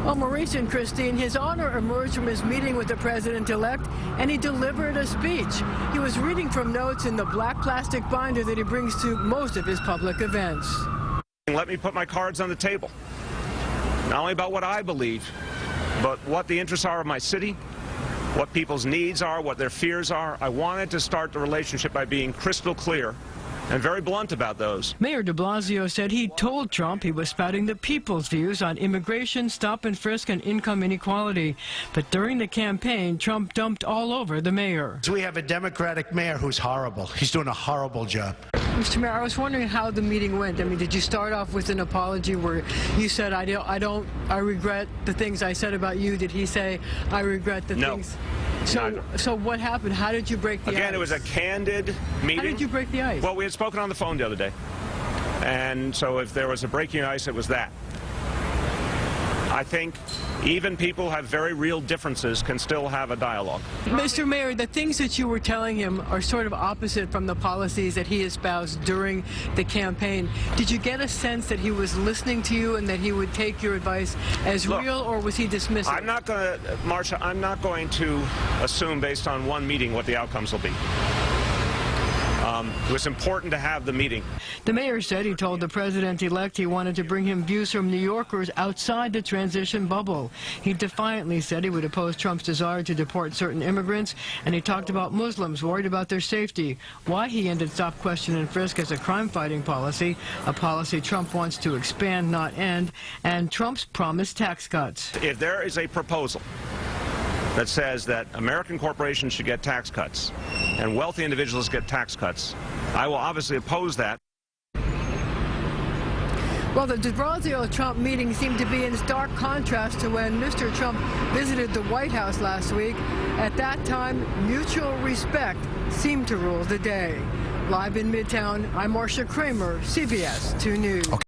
Well, Maurice and Christine, his honor emerged from his meeting with the president-elect, and he delivered a speech. He was reading from notes in the black plastic binder that he brings to most of his public events. Let me put my cards on the table. Not only about what I believe, but what the interests are of my city, what people's needs are, what their fears are. I wanted to start the relationship by being crystal clear and very blunt about those. Mayor de Blasio said he told Trump he was spouting the people's views on immigration, stop and frisk, and income inequality. But during the campaign, Trump dumped all over the mayor. We have a Democratic mayor who's horrible. He's doing a horrible job. Mr. Mayor, I was wondering how the meeting went. I mean, did you start off with an apology where you said, I regret the things I said about you? Did he say, I regret the things? So what happened? How did you break the ice? Again, it was a candid meeting. How did you break the ice? Well, we had spoken on the phone the other day. And so if there was a breaking ice, it was that. I think even people who have very real differences can still have a dialogue. Mr. Mayor, the things that you were telling him are sort of opposite from the policies that he espoused during the campaign. Did you get a sense that he was listening to you and that he would take your advice as real, or was he dismissive? I'm not going to, Marcia, I'm not going to assume based on one meeting what the outcomes will be. It was important to have the meeting. The mayor said he told the president-elect he wanted to bring him views from New Yorkers outside the transition bubble. He defiantly said he would oppose Trump's desire to deport certain immigrants, and he talked about Muslims worried about their safety, why he ended stop, question, and frisk as a crime-fighting policy, a policy Trump wants to expand, not end, and Trump's promised tax cuts. If there is a proposal that says that American corporations should get tax cuts and wealthy individuals get tax cuts, I will obviously oppose that. Well, the de Blasio-Trump meeting seemed to be in stark contrast to when Mr. Trump visited the White House last week. At that time, mutual respect seemed to rule the day. Live in Midtown, I'm Marcia Kramer, CBS 2 News.